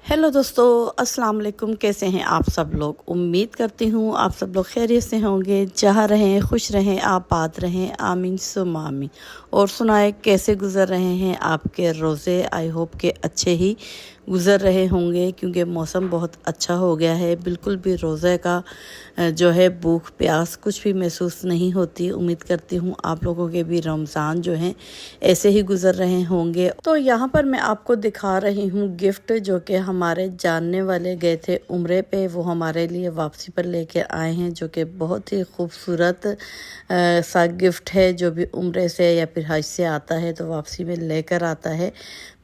Hello दोस्तों, अस्सलाम वालेकुम। कैसे हैं आप सब लोग? उम्मीद करती हूँ आप सब लोग खैरियत से होंगे। जहाँ रहें खुश रहें, आबाद रहें, आमीन सुम आमीन। और सुनाए कैसे गुज़र रहे हैं आपके रोज़े? आई होप के अच्छे ही गुज़र रहे होंगे क्योंकि मौसम बहुत अच्छा हो गया है। बिल्कुल भी रोज़े का जो है भूख प्यास कुछ भी महसूस नहीं होती। उम्मीद करती हूँ आप लोगों के भी रमज़ान जो हैं ऐसे ही गुज़र रहे होंगे। तो यहाँ पर मैं आपको दिखा रही हूँ गिफ्ट जो कि हमारे जानने वाले गए थे उम्रे पे, वो हमारे लिए वापसी पर लेकर आए हैं, जो कि बहुत ही खूबसूरत सा गिफ्ट है। जो भी उम्रे से या फिर हज से आता है तो वापसी में लेकर आता है।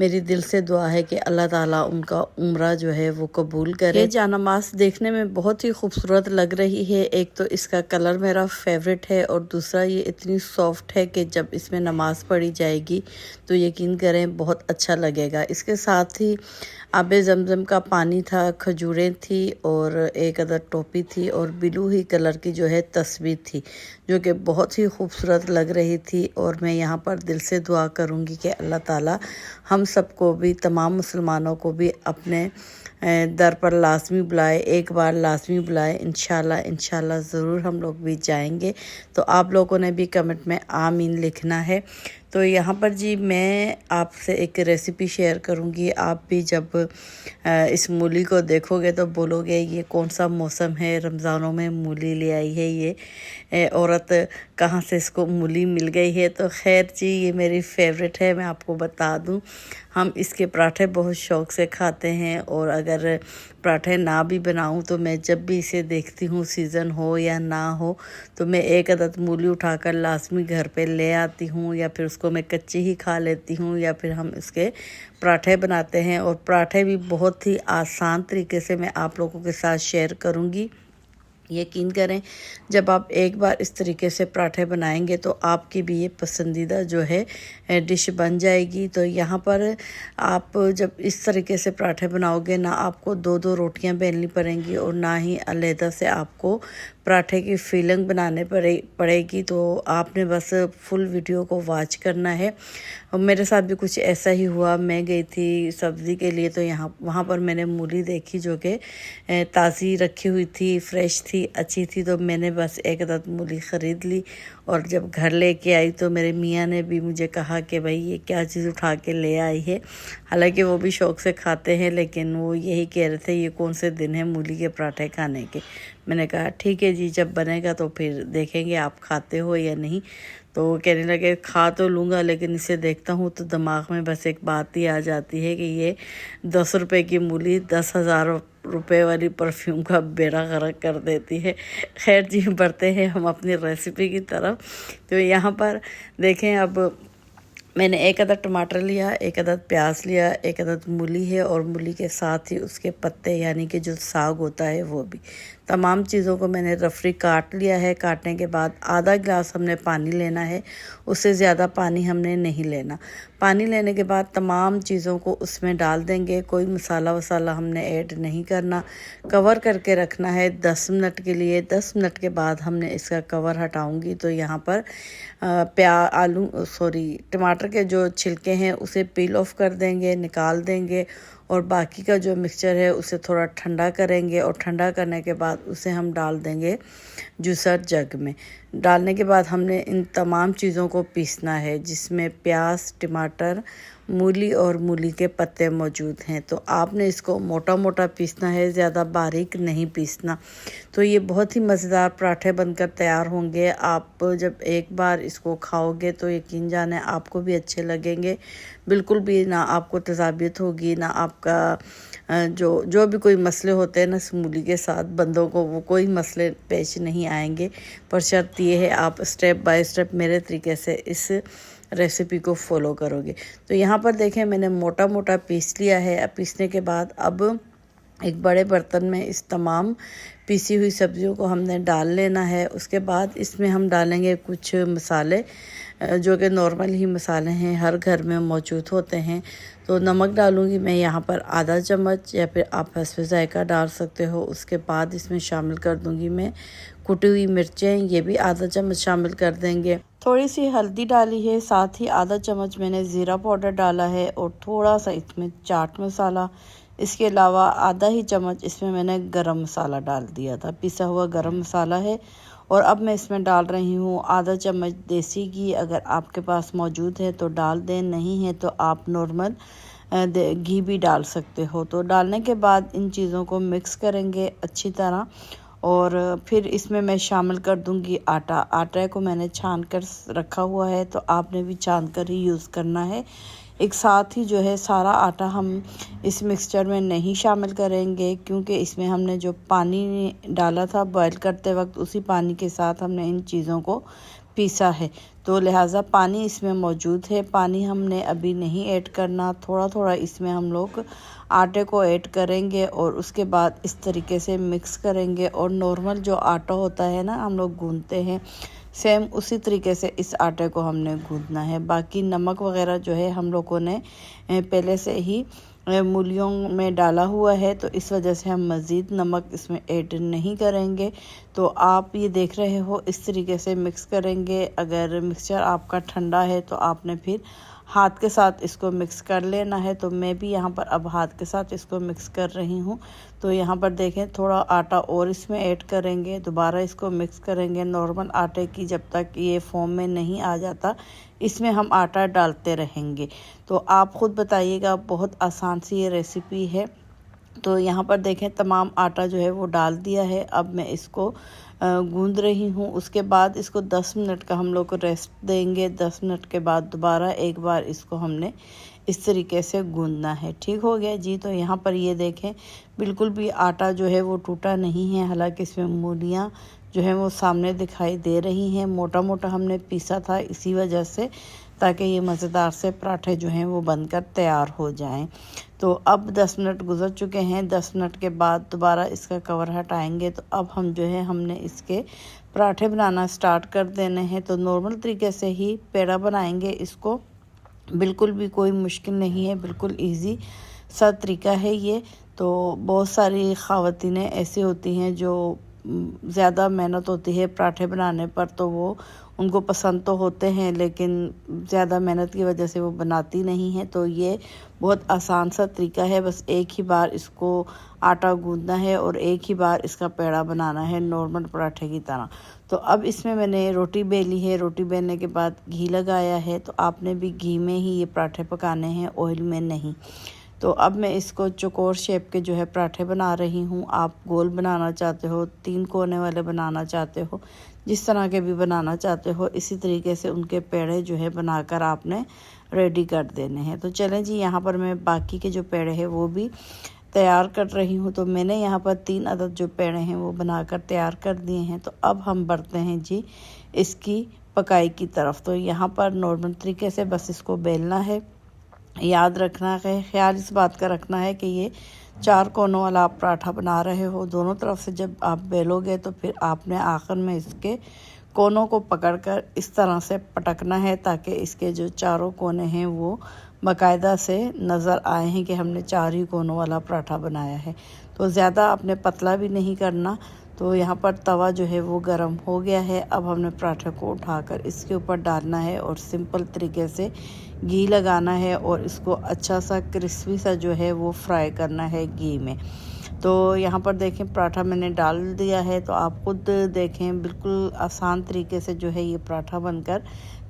मेरी दिल से दुआ है कि अल्लाह ताला उनका उम्रा जो है वो कबूल करे। ये जानमाज़ देखने में बहुत ही खूबसूरत लग रही है। एक तो इसका कलर मेरा फेवरेट है और दूसरा ये इतनी सॉफ्ट है कि जब इसमें नमाज पढ़ी जाएगी तो यकीन करें बहुत अच्छा लगेगा। इसके साथ ही आबे ज़मज़म का पानी था, खजूरें थी और एक अदर टोपी थी और ब्लू ही कलर की जो है तस्वीर थी, जो कि बहुत ही खूबसूरत लग रही थी। और मैं यहाँ पर दिल से दुआ करूँगी कि अल्लाह ताला हम सबको भी, तमाम मुसलमानों को भी अपने दर पर लाजमी बुलाए, एक बार लाजमी बुलाए। इंशाल्लाह ज़रूर हम लोग भी जाएंगे। तो आप लोगों ने भी कमेंट में आमीन लिखना है। तो यहाँ पर जी मैं आपसे एक रेसिपी शेयर करूँगी। आप भी जब इस मूली को देखोगे तो बोलोगे ये कौन सा मौसम है, रमज़ानों में मूली ले आई है ये औरत, कहाँ से इसको मूली मिल गई है। तो खैर जी ये मेरी फेवरेट है। मैं आपको बता दूँ, हम इसके पराठे बहुत शौक़ से खाते हैं और अगर पराठे ना भी बनाऊं तो मैं जब भी इसे देखती हूँ, सीज़न हो या ना हो, तो मैं एक अदद मूली उठाकर लाजमी घर पे ले आती हूँ, या फिर उसको मैं कच्ची ही खा लेती हूँ, या फिर हम इसके पराठे बनाते हैं। और पराठे भी बहुत ही आसान तरीके से मैं आप लोगों के साथ शेयर करूँगी। यकीन करें जब आप एक बार इस तरीके से पराठे बनाएंगे तो आपकी भी ये पसंदीदा जो है डिश बन जाएगी। तो यहाँ पर आप जब इस तरीके से पराठे बनाओगे ना, आपको दो दो रोटियां बेलनी पड़ेंगी और ना ही अलहदा से आपको पराठे की फीलिंग बनाने पड़ेगी। तो आपने बस फुल वीडियो को वॉच करना है। और मेरे साथ भी कुछ ऐसा ही हुआ। मैं गई थी सब्ज़ी के लिए, तो वहाँ पर मैंने मूली देखी जो कि ताज़ी रखी हुई थी, फ्रेश थी, अच्छी थी। तो मैंने बस एक अदद मूली ख़रीद ली और जब घर लेके आई तो मेरे मियाँ ने भी मुझे कहा कि भाई ये क्या चीज़ उठा के ले आई है। हालांकि वो भी शौक़ से खाते हैं, लेकिन वो यही कह रहे थे ये कौन से दिन है मूली के पराठे खाने के। मैंने कहा ठीक है जी, जब बनेगा तो फिर देखेंगे आप खाते हो या नहीं। तो कहने लगे खा तो लूँगा, लेकिन इसे देखता हूँ तो दिमाग में बस एक बात ही आ जाती है कि ये 10 रुपए की मूली 10,000 रुपए वाली परफ्यूम का बेड़ा गर्क कर देती है। खैर जी बढ़ते हैं हम अपनी रेसिपी की तरफ। तो यहाँ पर देखें, अब मैंने एक अदद टमाटर लिया, एक अदद प्याज लिया, एक अदद मूली है और मूली के साथ ही उसके पत्ते यानी कि जो साग होता है वो भी, तमाम चीज़ों को मैंने रफली काट लिया है। काटने के बाद आधा गिलास हमने पानी लेना है, उससे ज़्यादा पानी हमने नहीं लेना। पानी लेने के बाद तमाम चीज़ों को उसमें डाल देंगे। कोई मसाला वसाला हमने ऐड नहीं करना। कवर करके रखना है 10 मिनट के लिए। 10 मिनट के बाद हमने इसका कवर हटाऊंगी। तो यहाँ पर टमाटर के जो छिलके हैं उसे पील ऑफ कर देंगे, निकाल देंगे और बाकी का जो मिक्सचर है उसे थोड़ा ठंडा करेंगे। और ठंडा करने के बाद उसे हम डाल देंगे जूसर जग में। डालने के बाद हमने इन तमाम चीज़ों को पीसना है, जिसमें प्याज, टमाटर, मूली और मूली के पत्ते मौजूद हैं। तो आपने इसको मोटा मोटा पीसना है, ज़्यादा बारीक नहीं पीसना। तो ये बहुत ही मज़ेदार पराठे बनकर तैयार होंगे। आप जब एक बार इसको खाओगे तो यकीन जाने आपको भी अच्छे लगेंगे। बिल्कुल भी ना आपको तज़ाबियत होगी, ना आपका जो भी कोई मसले होते हैं ना मूली के साथ बंदों को, वो कोई मसले पेश नहीं आएंगे। पर शर्त ये है आप स्टेप बाय स्टेप मेरे तरीके से इस रेसिपी को फॉलो करोगे। तो यहाँ पर देखें मैंने मोटा मोटा पीस लिया है। अब पीसने के बाद अब एक बड़े बर्तन में इस तमाम पीसी हुई सब्जियों को हमने डाल लेना है। उसके बाद इसमें हम डालेंगे कुछ मसाले जो कि नॉर्मल ही मसाले हैं, हर घर में मौजूद होते हैं। तो नमक डालूंगी मैं यहाँ पर आधा चम्मच, या फिर आप हस्बे जायका डाल सकते हो। उसके बाद इसमें शामिल कर दूंगी मैं कुटी हुई मिर्चें, ये भी आधा चम्मच शामिल कर देंगे। थोड़ी सी हल्दी डाली है, साथ ही आधा चम्मच मैंने ज़ीरा पाउडर डाला है और थोड़ा सा इसमें चाट मसाला, इसके अलावा आधा ही चम्मच इसमें मैंने गरम मसाला डाल दिया था, पिसा हुआ गरम मसाला है। और अब मैं इसमें डाल रही हूँ आधा चम्मच देसी घी। अगर आपके पास मौजूद है तो डाल दें, नहीं है तो आप नॉर्मल घी भी डाल सकते हो। तो डालने के बाद इन चीज़ों को मिक्स करेंगे अच्छी तरह और फिर इसमें मैं शामिल कर दूंगी आटा। आटे को मैंने छान कर रखा हुआ है, तो आपने भी छान कर ही यूज़ करना है। एक साथ ही जो है सारा आटा हम इस मिक्सचर में नहीं शामिल करेंगे, क्योंकि इसमें हमने जो पानी डाला था बॉईल करते वक्त, उसी पानी के साथ हमने इन चीज़ों को पीसा है। तो लिहाजा पानी इसमें मौजूद है, पानी हमने अभी नहीं ऐड करना। थोड़ा थोड़ा इसमें हम लोग आटे को ऐड करेंगे और उसके बाद इस तरीके से मिक्स करेंगे। और नॉर्मल जो आटा होता है ना, हम लोग गूंथते हैं, सेम उसी तरीके से इस आटे को हमने गूंथना है। बाकी नमक वगैरह जो है हम लोगों ने पहले से ही मूलियों में डाला हुआ है, तो इस वजह से हम मज़ीद नमक इसमें ऐड नहीं करेंगे। तो आप ये देख रहे हो, इस तरीके से मिक्स करेंगे। अगर मिक्सचर आपका ठंडा है तो आपने फिर हाथ के साथ इसको मिक्स कर लेना है। तो मैं भी यहाँ पर अब हाथ के साथ इसको मिक्स कर रही हूँ। तो यहाँ पर देखें, थोड़ा आटा और इसमें ऐड करेंगे, दोबारा इसको मिक्स करेंगे। नॉर्मल आटे की जब तक ये फॉर्म में नहीं आ जाता, इसमें हम आटा डालते रहेंगे। तो आप ख़ुद बताइएगा, बहुत आसान सी ये रेसिपी है। तो यहाँ पर देखें, तमाम आटा जो है वो डाल दिया है। अब मैं इसको गूंद रही हूँ। उसके बाद इसको 10 मिनट का हम लोग को रेस्ट देंगे। 10 मिनट के बाद दोबारा एक बार इसको हमने इस तरीके से गूंदना है। ठीक हो गया जी। तो यहाँ पर ये देखें, बिल्कुल भी आटा जो है वो टूटा नहीं है, हालांकि इसमें मूलियाँ जो है वो सामने दिखाई दे रही हैं। मोटा मोटा हमने पीसा था इसी वजह से, ताकि ये मज़ेदार से पराठे जो हैं वो बनकर तैयार हो जाएं। तो अब 10 मिनट गुजर चुके हैं। 10 मिनट के बाद दोबारा इसका कवर हटाएंगे। तो अब हम जो है हमने इसके पराठे बनाना स्टार्ट कर देने हैं। तो नॉर्मल तरीके से ही पेड़ा बनाएंगे इसको, बिल्कुल भी कोई मुश्किल नहीं है, बिल्कुल इजी सा तरीका है ये। तो बहुत सारी ख़वातीनें ऐसी होती हैं जो ज़्यादा मेहनत होती है पराठे बनाने पर, तो वो उनको पसंद तो होते हैं, लेकिन ज़्यादा मेहनत की वजह से वो बनाती नहीं है। तो ये बहुत आसान सा तरीका है, बस एक ही बार इसको आटा गूंदना है और एक ही बार इसका पेड़ा बनाना है नॉर्मल पराठे की तरह। तो अब इसमें मैंने रोटी बेली है। रोटी बेलने के बाद घी लगाया है। तो आपने भी घी में ही ये पराठे पकाने हैं, ऑयल में नहीं। तो अब मैं इसको चौकोर शेप के जो है पराठे बना रही हूँ। आप गोल बनाना चाहते हो, 3 कोने वाले बनाना चाहते हो, जिस तरह के भी बनाना चाहते हो, इसी तरीके से उनके पेड़े जो है बनाकर आपने रेडी कर देने हैं। तो चलें जी, यहाँ पर मैं बाकी के जो पेड़े हैं वो भी तैयार कर रही हूँ। तो मैंने यहाँ पर 3 अदद जो पेड़े हैं वो बनाकर तैयार कर दिए हैं। तो अब हम बढ़ते हैं जी इसकी पकाई की तरफ। तो यहाँ पर नॉर्मल तरीके से बस इसको बेलना है। याद रखना है, ख्याल इस बात का रखना है कि ये 4 कोनों वाला आप पराठा बना रहे हो। दोनों तरफ से जब आप बेलोगे तो फिर आपने आखिर में इसके कोनों को पकड़कर इस तरह से पटकना है, ताकि इसके जो चारों कोने हैं वो बाकायदा से नज़र आए हैं कि हमने 4 ही कोनों वाला पराठा बनाया है। तो ज़्यादा आपने पतला भी नहीं करना। तो यहाँ पर तवा जो है वो गर्म हो गया है। अब हमने पराठे को उठाकर इसके ऊपर डालना है और सिंपल तरीके से घी लगाना है और इसको अच्छा सा क्रिस्पी सा जो है वो फ्राई करना है घी में। तो यहाँ पर देखें, पराठा मैंने डाल दिया है। तो आप खुद देखें, बिल्कुल आसान तरीके से जो है ये पराठा बनकर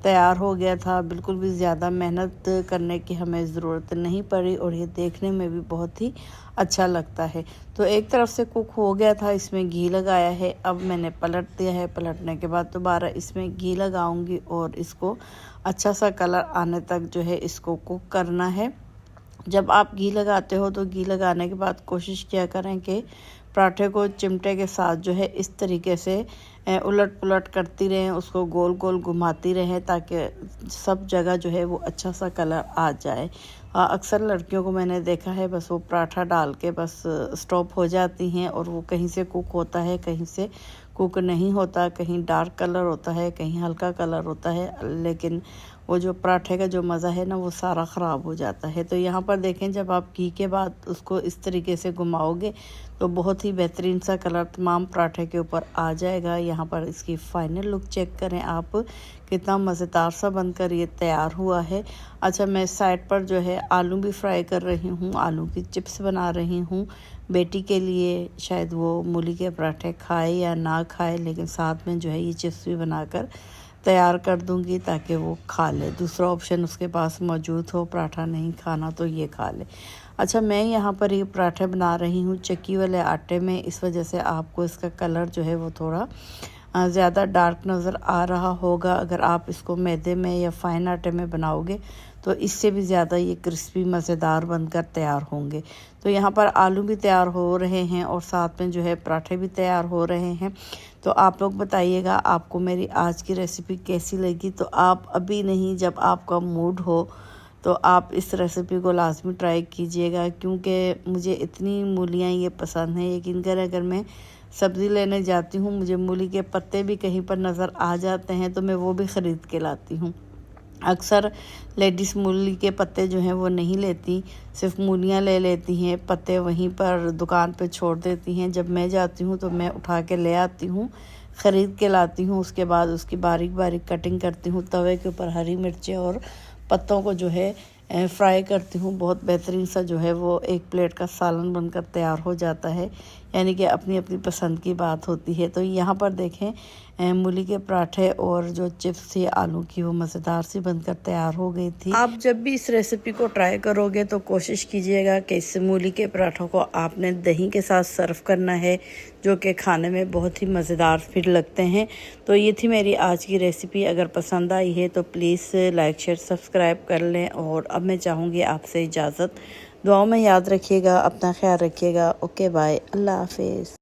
तैयार हो गया था। बिल्कुल भी ज़्यादा मेहनत करने की हमें ज़रूरत नहीं पड़ी और ये देखने में भी बहुत ही अच्छा लगता है। तो एक तरफ से कुक हो गया था, इसमें घी लगाया है। अब मैंने पलट दिया है। पलटने के बाद दोबारा इसमें घी लगाऊंगी और इसको अच्छा सा कलर आने तक जो है इसको कुक करना है। जब आप घी लगाते हो तो घी लगाने के बाद कोशिश किया करें कि पराठे को चिमटे के साथ जो है इस तरीके से उलट पुलट करती रहें, उसको गोल गोल घुमाती रहें, ताकि सब जगह जो है वो अच्छा सा कलर आ जाए। अक्सर लड़कियों को मैंने देखा है, बस वो पराठा डाल के बस स्टॉप हो जाती हैं और वो कहीं से कुक होता है, कहीं से कुक नहीं होता, कहीं डार्क कलर होता है, कहीं हल्का कलर होता है, लेकिन वो जो पराठे का जो मज़ा है ना वो सारा ख़राब हो जाता है। तो यहाँ पर देखें, जब आप घी के बाद उसको इस तरीके से घुमाओगे तो बहुत ही बेहतरीन सा कलर तमाम पराठे के ऊपर आ जाएगा। यहाँ पर इसकी फ़ाइनल लुक चेक करें आप, कितना मज़ेदार सा बनकर ये तैयार हुआ है। अच्छा, मैं साइड पर जो है आलू भी फ्राई कर रही हूँ, आलू की चिप्स बना रही हूँ बेटी के लिए। शायद वो मूली के पराठे खाए या ना खाए, लेकिन साथ में जो है ये चिप्स भी बनाकर तैयार कर दूंगी ताकि वो खा ले। दूसरा ऑप्शन उसके पास मौजूद हो, पराठा नहीं खाना तो ये खा ले। अच्छा, मैं यहाँ पर ये पराठे बना रही हूँ चक्की वाले आटे में, इस वजह से आपको इसका कलर जो है वो थोड़ा ज़्यादा डार्क नज़र आ रहा होगा। अगर आप इसको मैदे में या फाइन आटे में बनाओगे तो इससे भी ज़्यादा ये क्रिस्पी मज़ेदार बनकर तैयार होंगे। तो यहाँ पर आलू भी तैयार हो रहे हैं और साथ में जो है पराठे भी तैयार हो रहे हैं। तो आप लोग बताइएगा आपको मेरी आज की रेसिपी कैसी लगी। तो आप अभी नहीं, जब आपका मूड हो तो आप इस रेसिपी को लाजमी ट्राई कीजिएगा, क्योंकि मुझे इतनी मूलियाँ ये पसंद हैं। यकीन करें, अगर मैं सब्ज़ी लेने जाती हूँ, मुझे मूली के पत्ते भी कहीं पर नज़र आ जाते हैं तो मैं वो भी ख़रीद के लाती हूँ। अक्सर लेडीज़ मूली के पत्ते जो हैं वो नहीं लेती, सिर्फ मूलियाँ ले लेती हैं, पत्ते वहीं पर दुकान पे छोड़ देती हैं। जब मैं जाती हूँ तो मैं उठा के ले आती हूँ, ख़रीद के लाती हूँ। उसके बाद उसकी बारीक बारीक कटिंग करती हूँ, तवे के ऊपर हरी मिर्चें और पत्तों को जो है फ्राई करती हूँ। बहुत बेहतरीन सा जो है वो एक प्लेट का सालन बनकर तैयार हो जाता है। यानी कि अपनी अपनी पसंद की बात होती है। तो यहाँ पर देखें, मूली के पराठे और जो चिप्स थी आलू की, वो मज़ेदार सी बनकर तैयार हो गई थी। आप जब भी इस रेसिपी को ट्राई करोगे तो कोशिश कीजिएगा कि इस मूली के पराठों को आपने दही के साथ सर्व करना है, जो कि खाने में बहुत ही मज़ेदार फिर लगते हैं। तो ये थी मेरी आज की रेसिपी। अगर पसंद आई है तो प्लीज़ लाइक शेयर सब्सक्राइब कर लें। और अब मैं चाहूँगी आपसे इजाज़त। दुआओं में याद रखिएगा, अपना ख्याल रखिएगा। ओके बाय, अल्लाह हाफिज़।